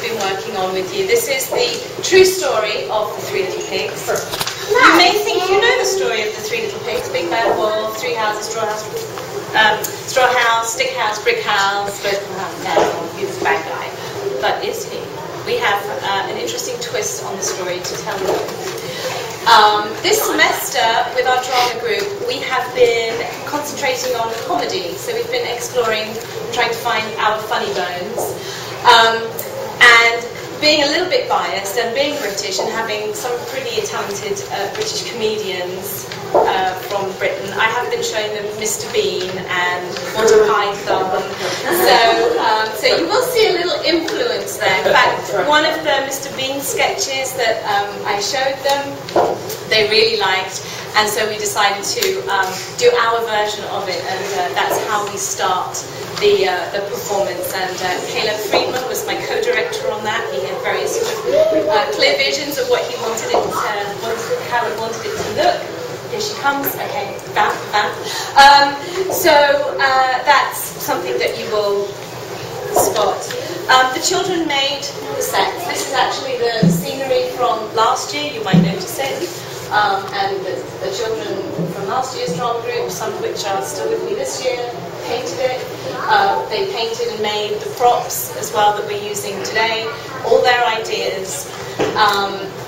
been working on with you. This is the true story of the Three Little Pigs. You may think you know the story of the Three Little Pigs: Big Bad Wolf, Three Houses, Straw House, Stick House, Brick House, but no, he's a bad guy. But is he? We have an interesting twist on the story to tell you. This semester, with our drama group, we have been concentrating on comedy. So we've been exploring, trying to find our funny bones. And being a little bit biased and being British and having some pretty talented British comedians from Britain, I have been showing them Mr. Bean and Monty Python. So you will see a little influence there. In fact, one of the Mr. Bean sketches that I showed them, they really liked, and so we decided to do our version of it, and that's how we start the performance. And Caleb Friedman was my co-director on that. He had very sort of clear visions of what he wanted it how he wanted it to look. Here she comes. Okay, bam, bam. So that's something that you will spot. The children made the sets. This is actually the scenery from last year. You might notice it. And the children from last year's drama group, some of which are still with me this year, painted it. They painted and made the props as well that we're using today. All their ideas.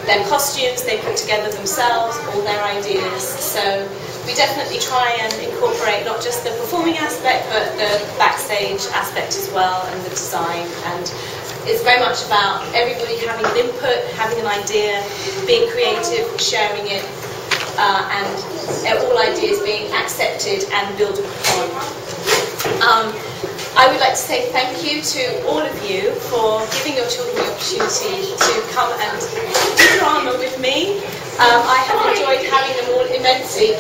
Their costumes they put together themselves, all their ideas. So we definitely try and incorporate not just the performing aspect, but the backstage aspect as well, and the design. And it's very much about everybody having an input, having an idea, being creative, sharing it, and all ideas being accepted and built upon. I would like to say thank you to all of you for giving your children the opportunity to come and do drama with me. I have enjoyed having them all immensely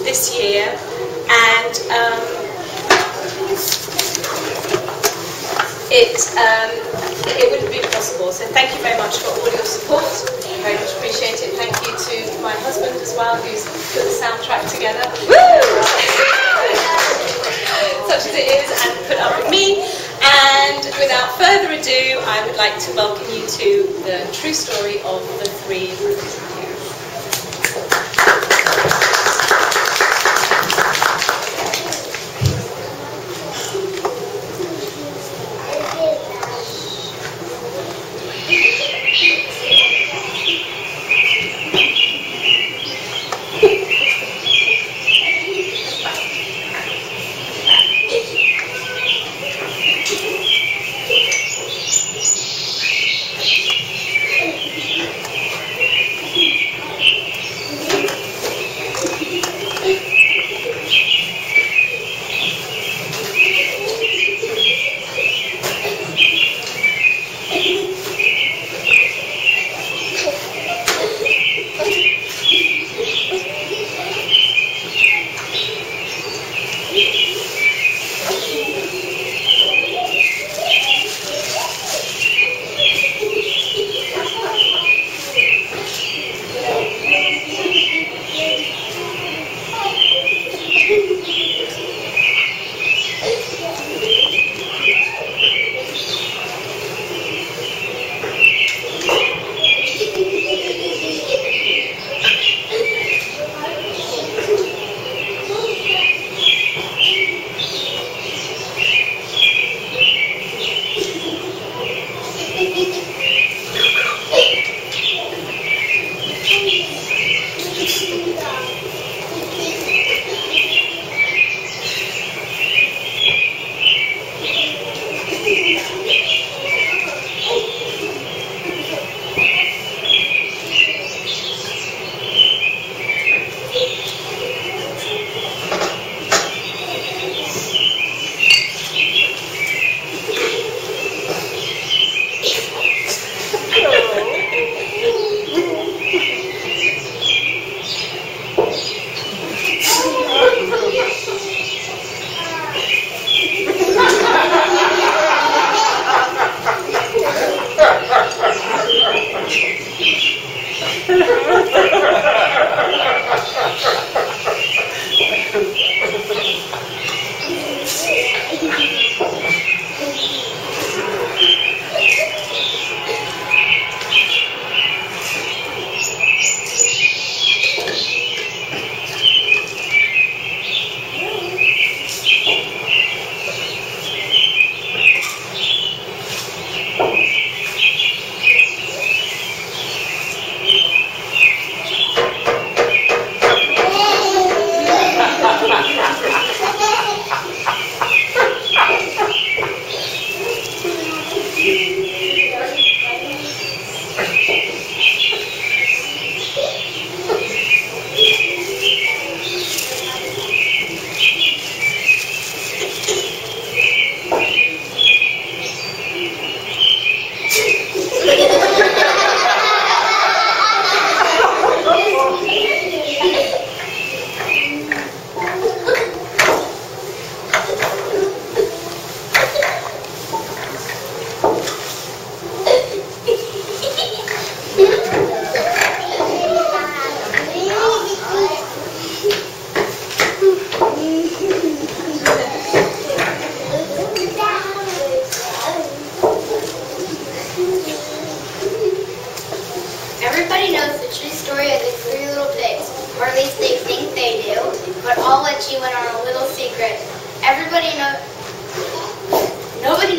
this year, and it wouldn't be possible. So thank you very much for all your support. Very much appreciate it. Thank you to my husband as well, who's put the soundtrack together. Woo! Such as it is, and put up with me. And without further ado, I would like to welcome you to the true story of the Three Little Pigs.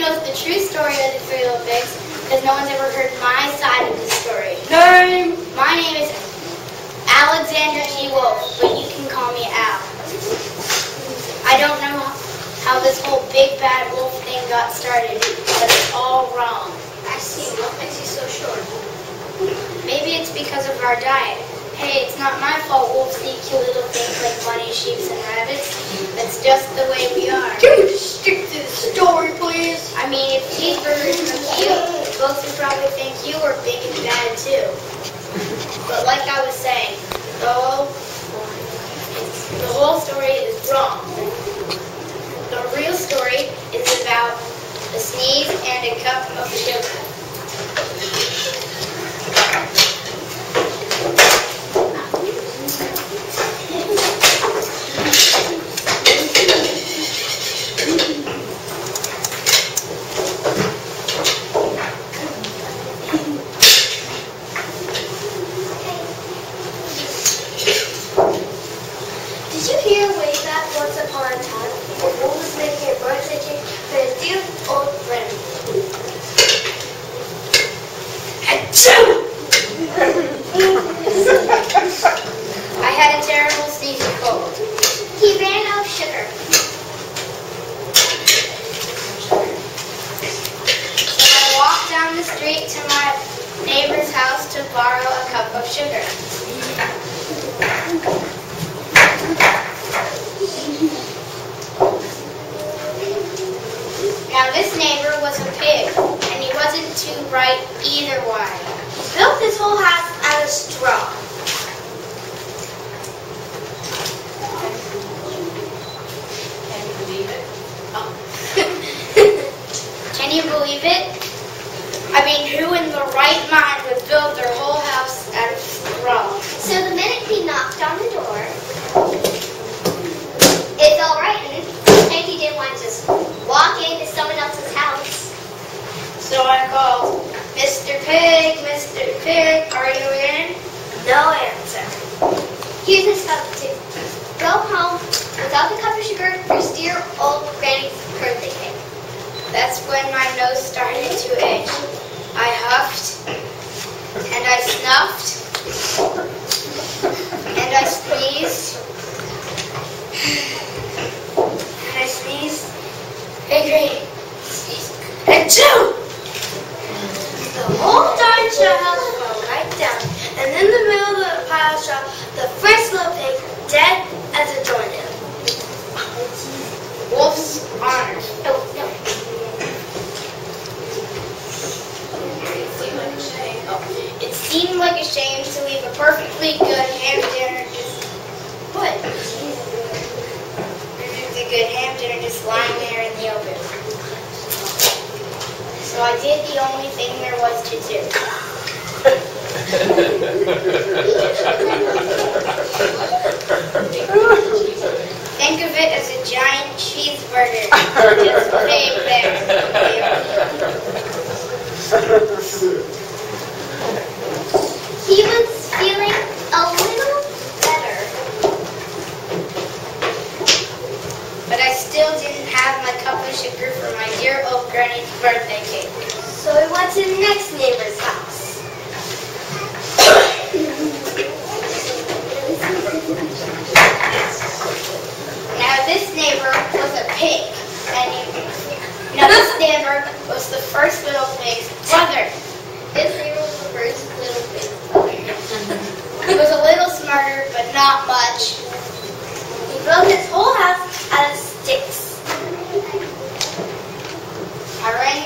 knows the true story of the three little pigs, because no one's ever heard my side of the story. Name? My name is Alexander T. Wolf, but you can call me Al. I don't know how this whole big bad wolf thing got started, but it's all wrong. I see. What makes you so sure? Maybe it's because of our diet. Hey, it's not my fault wolves eat cute little things like bunnies, sheep, and rabbits. That's just the way we are. Can you stick to the story, please? I mean, if cheeseburgers were cute, folks would probably think you were big and bad too. But like I was saying, the whole story is wrong. The real story is about a sneeze and a cup of sugar. Did you hear way back once upon a time, a wolf was making a birthday cake for his dear old friend? I had a terrible sneeze and cold. He ran out of sugar. So I walked down the street to my neighbor's house to borrow a cup of sugar. Now this neighbor was a pig, and he wasn't too bright either way. He built his whole house out of straw. Can you believe it? Can you believe it? I mean, who in the right mind would build their whole house out of straw? So the minute he knocked on the door, it's all right, and he didn't want to just walk into someone else's house. So I called, Mr. Pig, are you in? No answer. Here's his substitute. Go home without the cup of sugar for your dear old granny's birthday cake. That's when my nose started to itch. I huffed, and I snuffed, and I sneezed, and I sneezed, and achoo! The whole darn straw house fell right down, and in the middle of the pile of straw, the first little pig, dead as a doornail. Wolf's honor. Oh, no. It seemed like a shame to leave a perfectly good ham dinner just... What? A good ham dinner just lying there in the open. So I did the only thing there was to do. Think of it as a giant cheeseburger. Just big there. He was feeling a little better. But I still didn't have my cup of sugar for my dear old granny's birthday cake. So he went to the next neighbor's house. Now this neighbor was a pig. And this neighbor was the first little pig's brother. This neighbor was the first little pig's brother. He was a little smarter, but not much. He built his whole house out of sticks. I rang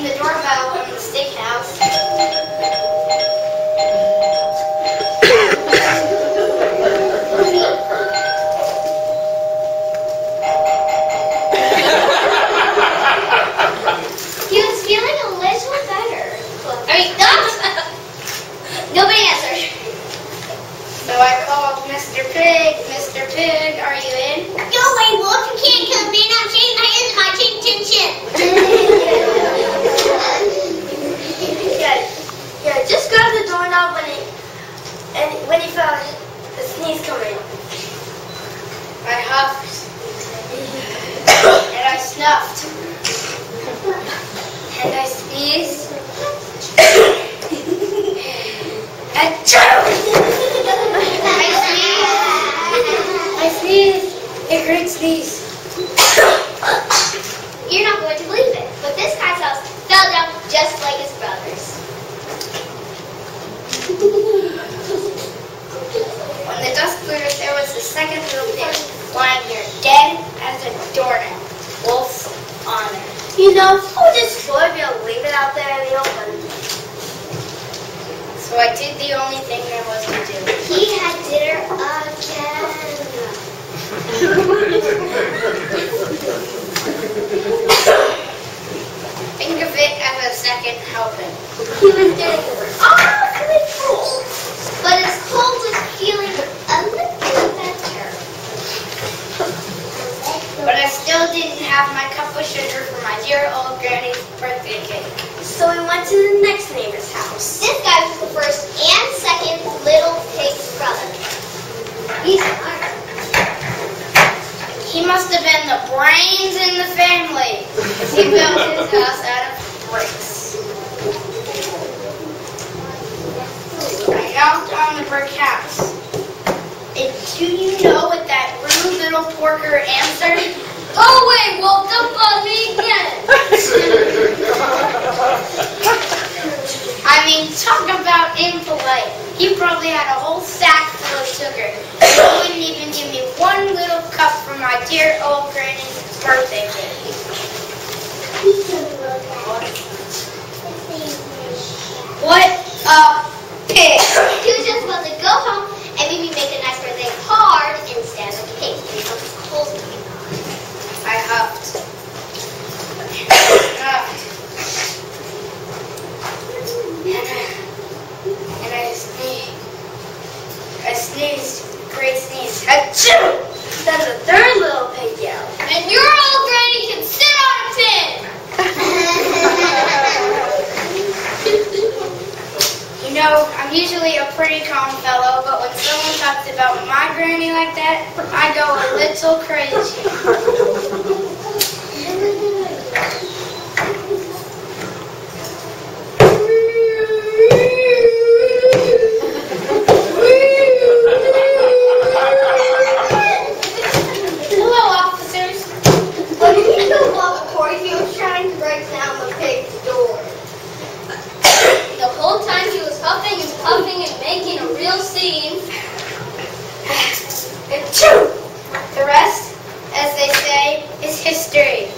the doorbell in the stick house. He was feeling a little better. Nobody answered. So I called Mr. Pig. Mr. Pig, are you in? Go away, Wolf. You can't come in. I'm shaving my head in my chin. Yeah, just great sneeze. You're not going to believe it, but this guy's house fell down just like his brother's. When the dust cleared, there was the second little pig lying there, dead as a doornail. Wolf's honor. You know, who destroyed me? I'll leave it out there in the open. So I did the only thing there was to do. He had dinner again. Think of it as a second helping. He was getting awfully full. But his cold was feeling a little better. But I still didn't have my cup of sugar for my dear old granny's birthday cake. So we went to the next neighbor's house. This guy was the first and second little pig's brother. He's smart. He must have been the brains in the family, because he built his house out of bricks. I knocked on the brick house. And do you know what that rude little porker answered? Owen, well, don't bother me again. I mean, talk about impolite. He probably had a whole sack full of sugar. He wouldn't even give me one little cup for my dear old granny's birthday cake. What a pig! He was just about to go home and maybe make a nice birthday card instead of cake. I huffed. And I sneezed. I sneezed. Great sneeze. Achoo! Then the third little pig yelled. And your old granny can sit on a pin! You know, I'm usually a pretty calm fellow, but when someone talks about my granny like that, I go a little crazy. Hello, officers. What did you do, Mother Corey? He was trying to break down the pig's door. The whole time he was huffing and puffing and making a real scene. Achoo! The rest, as they say, is history.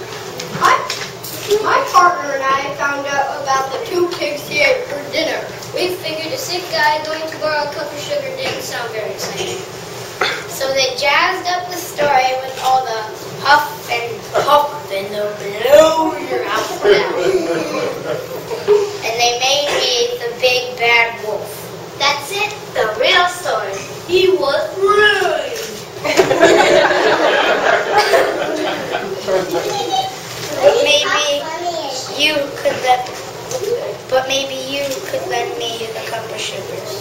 My partner and I found out about the 2 pigs he ate for dinner. We figured a sick guy going to borrow a cup of sugar didn't sound very exciting. So they jazzed up the story with all the huff and puff and the blow your house down. And they made me the big bad wolf. That's it. The real story. He was ruined. Maybe you could lend me the cup of sugars.